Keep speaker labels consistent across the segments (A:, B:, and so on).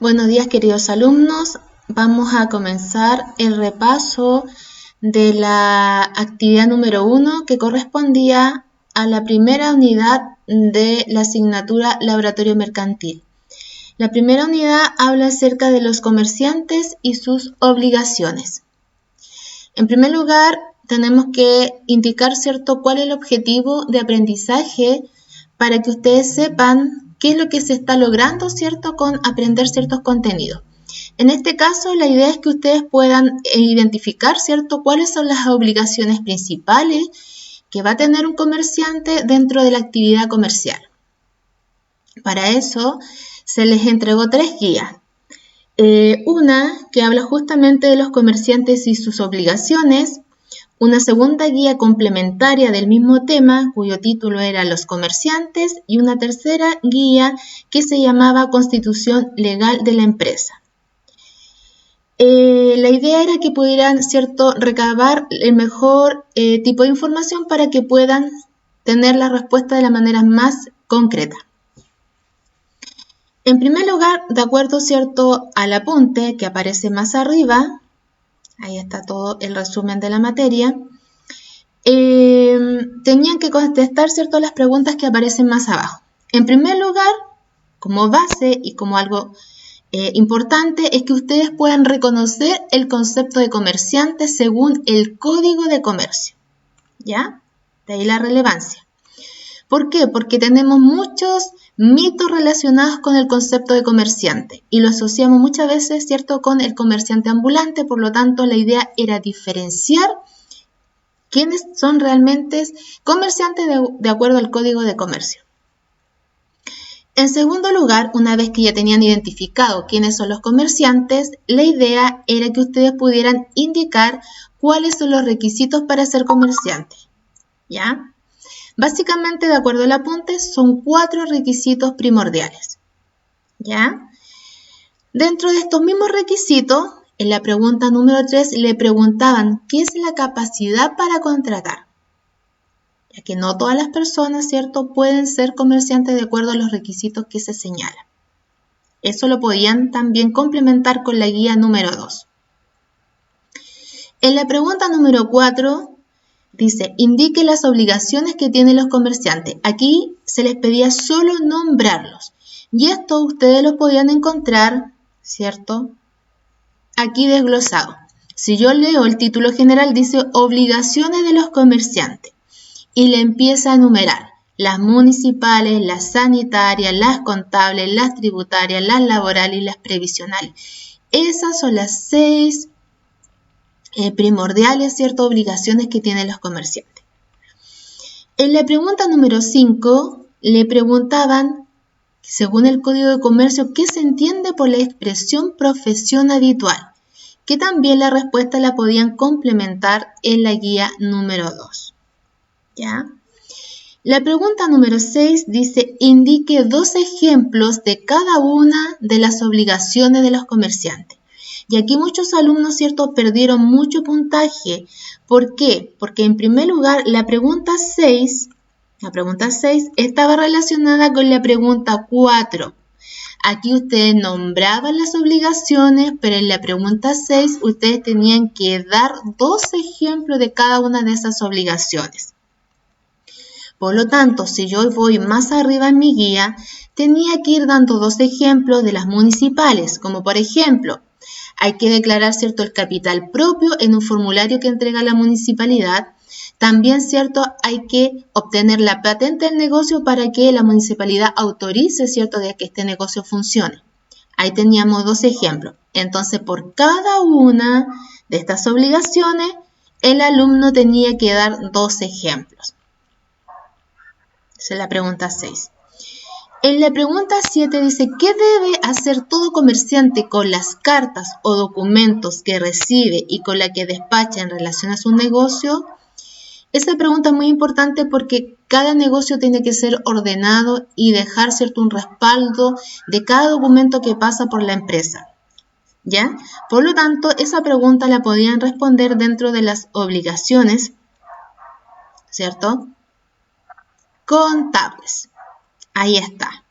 A: Buenos días, queridos alumnos. Vamos a comenzar el repaso de la actividad número 1 que correspondía a la primera unidad de la asignatura Laboratorio Mercantil. La primera unidad habla acerca de los comerciantes y sus obligaciones. En primer lugar, tenemos que indicar, ¿cierto?, cuál es el objetivo de aprendizaje para que ustedes sepan qué es lo que se está logrando, ¿cierto?, con aprender ciertos contenidos. En este caso, la idea es que ustedes puedan identificar, ¿cierto?, cuáles son las obligaciones principales que va a tener un comerciante dentro de la actividad comercial. Para eso, se les entregó 3 guías. Una que habla justamente de los comerciantes y sus obligaciones, una segunda guía complementaria del mismo tema, cuyo título era Los comerciantes, y una tercera guía que se llamaba Constitución Legal de la Empresa. La idea era que pudieran, ¿cierto?, recabar el mejor tipo de información para que puedan tener la respuesta de la manera más concreta. En primer lugar, de acuerdo, ¿cierto?, al apunte que aparece más arriba, ahí está todo el resumen de la materia, tenían que contestar, ¿cierto?, las preguntas que aparecen más abajo. En primer lugar, como base y como algo importante, es que ustedes puedan reconocer el concepto de comerciante según el Código de Comercio, ¿ya? De ahí la relevancia. ¿Por qué? Porque tenemos muchos mitos relacionados con el concepto de comerciante y lo asociamos muchas veces, ¿cierto?, con el comerciante ambulante. Por lo tanto, la idea era diferenciar quiénes son realmente comerciantes de acuerdo al Código de Comercio. En segundo lugar, una vez que ya tenían identificado quiénes son los comerciantes, la idea era que ustedes pudieran indicar cuáles son los requisitos para ser comerciante, ¿ya? Básicamente, de acuerdo al apunte, son 4 requisitos primordiales, ¿ya? Dentro de estos mismos requisitos, en la pregunta número 3 le preguntaban ¿qué es la capacidad para contratar? Ya que no todas las personas, ¿cierto?, pueden ser comerciantes de acuerdo a los requisitos que se señalan. Eso lo podían también complementar con la guía número 2. En la pregunta número 4 dice, indique las obligaciones que tienen los comerciantes. Aquí se les pedía solo nombrarlos. Y esto ustedes lo podían encontrar, ¿cierto?, aquí desglosado. Si yo leo el título general, dice obligaciones de los comerciantes. Y le empieza a enumerar las municipales, las sanitarias, las contables, las tributarias, las laborales y las previsionales. Esas son las 6 primordiales, ¿cierto?, obligaciones que tienen los comerciantes. En la pregunta número 5 le preguntaban, según el Código de Comercio, ¿qué se entiende por la expresión profesión habitual? Que también la respuesta la podían complementar en la guía número 2. ¿Ya? La pregunta número 6 dice, indique 2 ejemplos de cada una de las obligaciones de los comerciantes. Y aquí muchos alumnos, ¿cierto?, perdieron mucho puntaje. ¿Por qué? Porque en primer lugar, la pregunta 6 estaba relacionada con la pregunta 4. Aquí ustedes nombraban las obligaciones, pero en la pregunta 6 ustedes tenían que dar 2 ejemplos de cada una de esas obligaciones. Por lo tanto, si yo voy más arriba en mi guía, tenía que ir dando 2 ejemplos de las municipales, como por ejemplo, hay que declarar, ¿cierto?, el capital propio en un formulario que entrega la municipalidad. También, ¿cierto?, hay que obtener la patente del negocio para que la municipalidad autorice, ¿cierto?, de que este negocio funcione. Ahí teníamos 2 ejemplos. Entonces, por cada una de estas obligaciones, el alumno tenía que dar 2 ejemplos. Esa es la pregunta 6. En la pregunta 7 dice, ¿qué debe hacer todo comerciante con las cartas o documentos que recibe y con la que despacha en relación a su negocio? Esa pregunta es muy importante porque cada negocio tiene que ser ordenado y dejar, ¿cierto?, un respaldo de cada documento que pasa por la empresa, ¿ya? Por lo tanto, esa pregunta la podían responder dentro de las obligaciones, ¿cierto?, contables. Ahí está.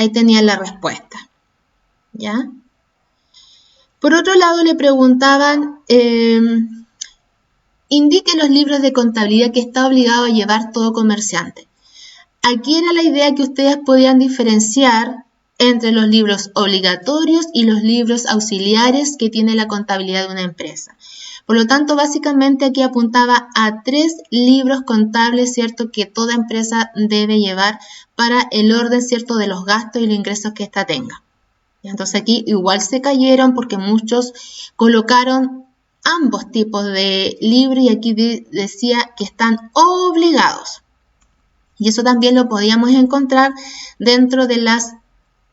A: Ahí tenía la respuesta, ¿ya? Por otro lado, le preguntaban, indique los libros de contabilidad que está obligado a llevar todo comerciante. Aquí era la idea que ustedes podían diferenciar entre los libros obligatorios y los libros auxiliares que tiene la contabilidad de una empresa. Por lo tanto, básicamente aquí apuntaba a 3 libros contables, ¿cierto?, que toda empresa debe llevar para el orden, ¿cierto?, de los gastos y los ingresos que ésta tenga. Entonces aquí igual se cayeron porque muchos colocaron ambos tipos de libros y aquí decía que están obligados. Y eso también lo podíamos encontrar dentro de las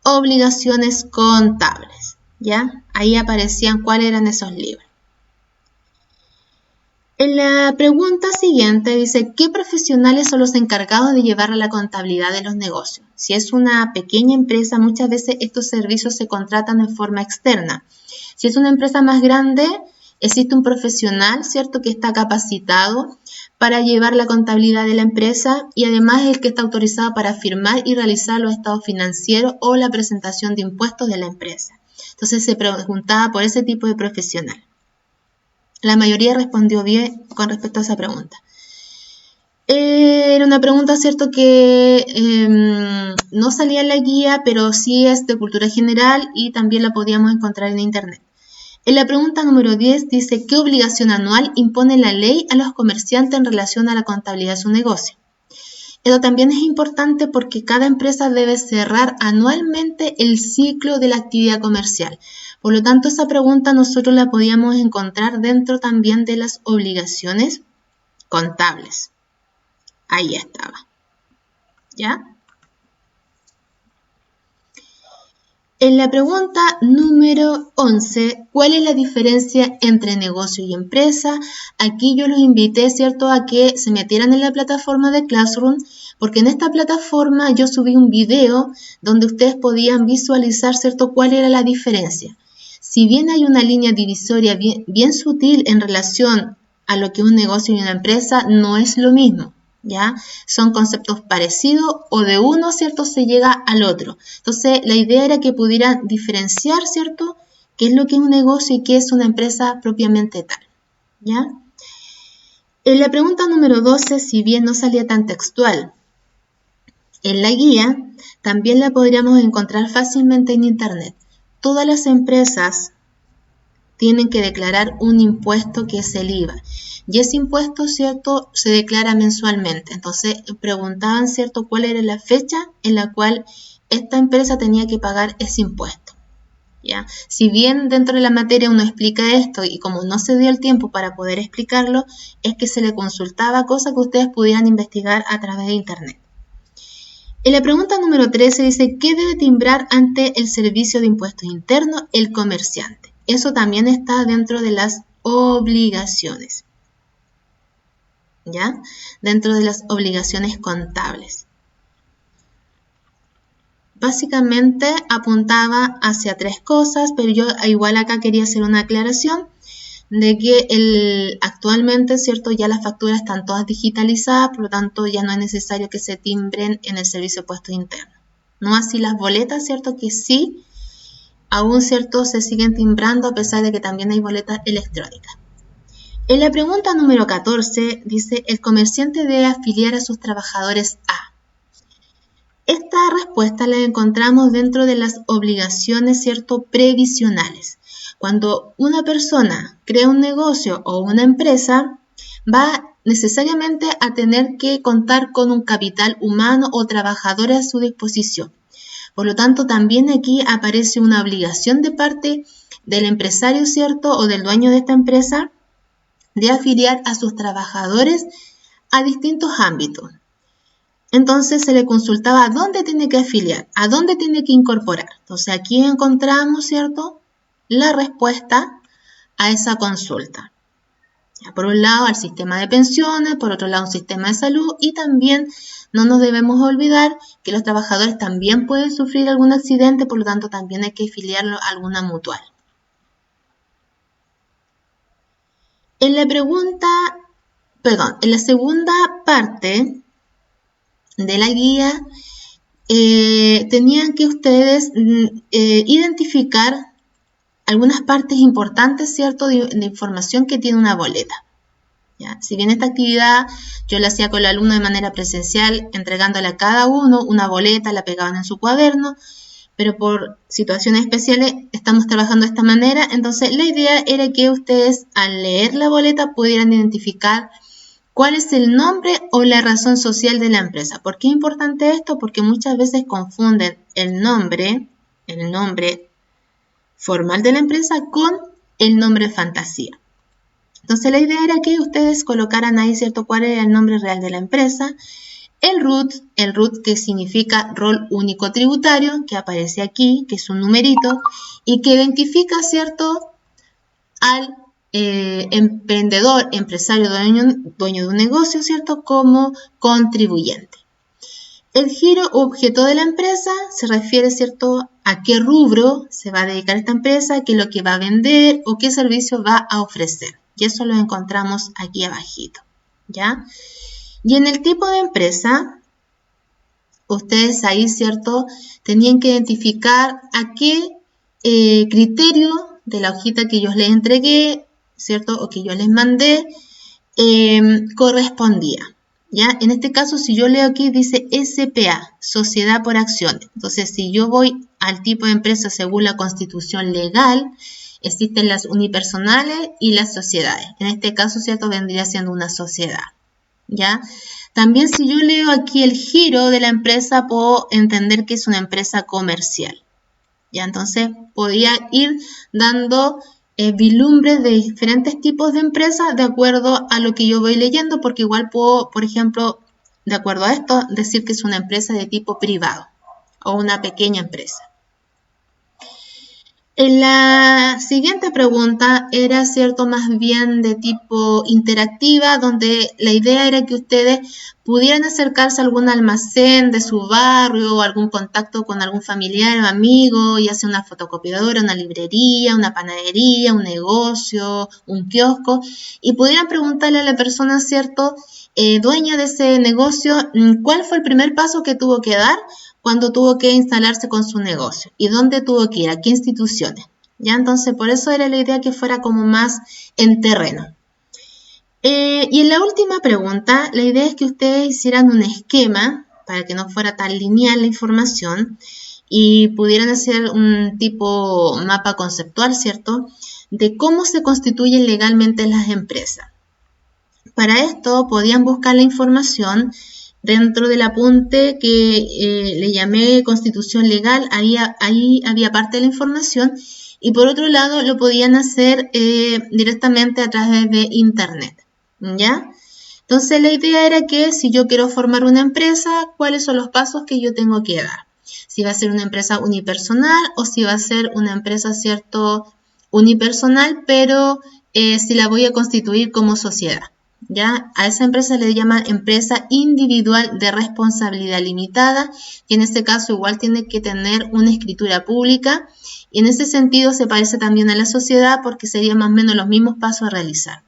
A: obligaciones contables, ¿ya? Ahí aparecían cuáles eran esos libros. En la pregunta siguiente dice, ¿qué profesionales son los encargados de llevar la contabilidad de los negocios? Si es una pequeña empresa, muchas veces estos servicios se contratan de forma externa. Si es una empresa más grande, existe un profesional, ¿cierto?, que está capacitado para llevar la contabilidad de la empresa y además es el que está autorizado para firmar y realizar los estados financieros o la presentación de impuestos de la empresa. Entonces se preguntaba por ese tipo de profesional. La mayoría respondió bien con respecto a esa pregunta. Era una pregunta, cierto, que no salía en la guía, pero sí es de cultura general y también la podíamos encontrar en internet. En la pregunta número 10 dice, ¿qué obligación anual impone la ley a los comerciantes en relación a la contabilidad de su negocio? Esto también es importante porque cada empresa debe cerrar anualmente el ciclo de la actividad comercial. Por lo tanto, esa pregunta nosotros la podíamos encontrar dentro también de las obligaciones contables. Ahí estaba. ¿Ya? En la pregunta número 11, ¿cuál es la diferencia entre negocio y empresa? Aquí yo los invité, ¿cierto?, a que se metieran en la plataforma de Classroom, porque en esta plataforma yo subí un video donde ustedes podían visualizar, ¿cierto?, cuál era la diferencia. Si bien hay una línea divisoria bien sutil en relación a lo que es un negocio y una empresa, no es lo mismo. ¿Ya? Son conceptos parecidos o de uno, ¿cierto?, se llega al otro. Entonces, la idea era que pudieran diferenciar, ¿cierto?, qué es lo que es un negocio y qué es una empresa propiamente tal, ¿ya? En la pregunta número 12, si bien no salía tan textual en la guía, también la podríamos encontrar fácilmente en internet. Todas las empresas tienen que declarar un impuesto que es el IVA. Y ese impuesto, ¿cierto?, se declara mensualmente. Entonces, preguntaban, ¿cierto?, cuál era la fecha en la cual esta empresa tenía que pagar ese impuesto. ¿Ya? Si bien dentro de la materia uno explica esto y como no se dio el tiempo para poder explicarlo, es que se le consultaba cosas que ustedes pudieran investigar a través de internet. En la pregunta número 13 dice, ¿qué debe timbrar ante el servicio de impuestos internos el comerciante? Eso también está dentro de las obligaciones. ¿Ya? Dentro de las obligaciones contables. Básicamente apuntaba hacia 3 cosas, pero yo igual acá quería hacer una aclaración de que actualmente, ¿cierto?, ya las facturas están todas digitalizadas, por lo tanto ya no es necesario que se timbren en el servicio de impuestos internos. No así las boletas, ¿cierto?, que sí, aún, ¿cierto?, se siguen timbrando a pesar de que también hay boletas electrónicas. En la pregunta número 14 dice, el comerciante debe afiliar a sus trabajadores a. Esta respuesta la encontramos dentro de las obligaciones, ¿cierto?, previsionales. Cuando una persona crea un negocio o una empresa, va necesariamente a tener que contar con un capital humano o trabajadores a su disposición. Por lo tanto, también aquí aparece una obligación de parte del empresario, ¿cierto?, o del dueño de esta empresa, de afiliar a sus trabajadores a distintos ámbitos. Entonces se le consultaba a dónde tiene que afiliar, a dónde tiene que incorporar. Entonces aquí encontramos, ¿cierto?, la respuesta a esa consulta. Ya, por un lado al sistema de pensiones, por otro lado un sistema de salud y también no nos debemos olvidar que los trabajadores también pueden sufrir algún accidente, por lo tanto también hay que afiliarlo a alguna mutual. En la segunda parte de la guía tenían que ustedes identificar algunas partes importantes, ¿cierto?, de información que tiene una boleta. ¿Ya? Si bien esta actividad yo la hacía con el alumno de manera presencial, entregándole a cada uno una boleta, la pegaban en su cuaderno, pero por situaciones especiales estamos trabajando de esta manera. Entonces la idea era que ustedes al leer la boleta pudieran identificar cuál es el nombre o la razón social de la empresa. ¿Por qué es importante esto? Porque muchas veces confunden el nombre formal de la empresa con el nombre fantasía. Entonces la idea era que ustedes colocaran ahí, ¿cierto?, cuál era el nombre real de la empresa, el RUT que significa rol único tributario, que aparece aquí, que es un numerito, y que identifica, ¿cierto?, al emprendedor, empresario, dueño de un negocio, ¿cierto?, como contribuyente. El giro o objeto de la empresa se refiere, ¿cierto?, a qué rubro se va a dedicar esta empresa, qué es lo que va a vender o qué servicio va a ofrecer. Y eso lo encontramos aquí abajito, ¿ya? Y en el tipo de empresa, ustedes ahí, ¿cierto?, tenían que identificar a qué criterio de la hojita que yo les entregué, ¿cierto?, o que yo les mandé, correspondía. ¿Ya? En este caso, si yo leo aquí, dice SPA, Sociedad por Acciones. Entonces, si yo voy al tipo de empresa según la constitución legal, existen las unipersonales y las sociedades. En este caso, ¿cierto?, vendría siendo una sociedad. ¿Ya? También si yo leo aquí el giro de la empresa, puedo entender que es una empresa comercial. ¿Ya? Entonces, podría ir dando vislumbres de diferentes tipos de empresas de acuerdo a lo que yo voy leyendo, porque igual puedo, por ejemplo, de acuerdo a esto, decir que es una empresa de tipo privado o una pequeña empresa. En la siguiente pregunta era, ¿cierto?, más bien de tipo interactiva, donde la idea era que ustedes pudieran acercarse a algún almacén de su barrio o algún contacto con algún familiar o amigo, ya sea una fotocopiadora, una librería, una panadería, un negocio, un kiosco, y pudieran preguntarle a la persona, ¿cierto?, dueña de ese negocio, ¿cuál fue el primer paso que tuvo que dar cuando tuvo que instalarse con su negocio? ¿Y dónde tuvo que ir? ¿A qué instituciones? ¿Ya? Entonces, por eso era la idea que fuera como más en terreno. Y en la última pregunta, la idea es que ustedes hicieran un esquema para que no fuera tan lineal la información y pudieran hacer un tipo mapa conceptual, ¿cierto?, de cómo se constituyen legalmente las empresas. Para esto podían buscar la información dentro del apunte que le llamé Constitución Legal. Ahí había parte de la información, y por otro lado lo podían hacer directamente a través de internet, ¿ya? Entonces la idea era que si yo quiero formar una empresa, ¿cuáles son los pasos que yo tengo que dar? Si va a ser una empresa unipersonal o si va a ser una empresa, ¿cierto?, unipersonal, pero si la voy a constituir como sociedad. ¿Ya? A esa empresa le llaman empresa individual de responsabilidad limitada, y en este caso igual tiene que tener una escritura pública, y en ese sentido se parece también a la sociedad porque serían más o menos los mismos pasos a realizar.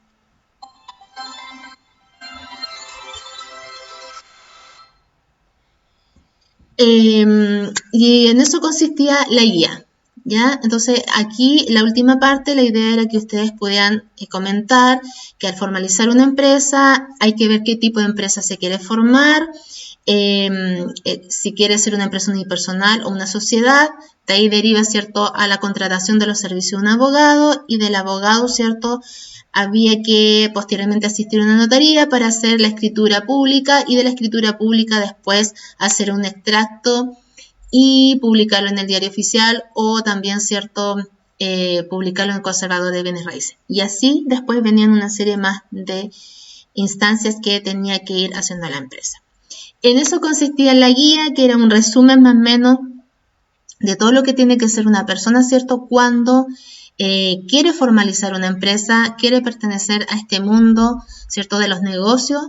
A: Y en eso consistía la guía. ¿Ya? Entonces aquí la última parte, la idea era que ustedes pudieran comentar que al formalizar una empresa hay que ver qué tipo de empresa se quiere formar, si quiere ser una empresa unipersonal o una sociedad. De ahí deriva, ¿cierto?, a la contratación de los servicios de un abogado, y del abogado, ¿cierto?, había que posteriormente asistir a una notaría para hacer la escritura pública, y de la escritura pública después hacer un extracto y publicarlo en el diario oficial, o también, ¿cierto?, publicarlo en el conservador de bienes raíces. Y así después venían una serie más de instancias que tenía que ir haciendo la empresa. En eso consistía la guía, que era un resumen más o menos de todo lo que tiene que ser una persona, ¿cierto?, cuando quiere formalizar una empresa, quiere pertenecer a este mundo, ¿cierto?, de los negocios,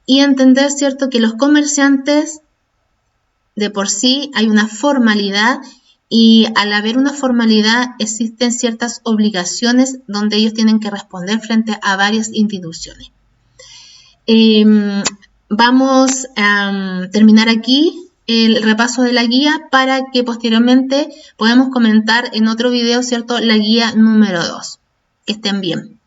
A: y entender, ¿cierto?, que los comerciantes de por sí hay una formalidad, y al haber una formalidad existen ciertas obligaciones donde ellos tienen que responder frente a varias instituciones. Vamos a terminar aquí el repaso de la guía para que posteriormente podamos comentar en otro video, ¿cierto?, la guía número 2. Que estén bien.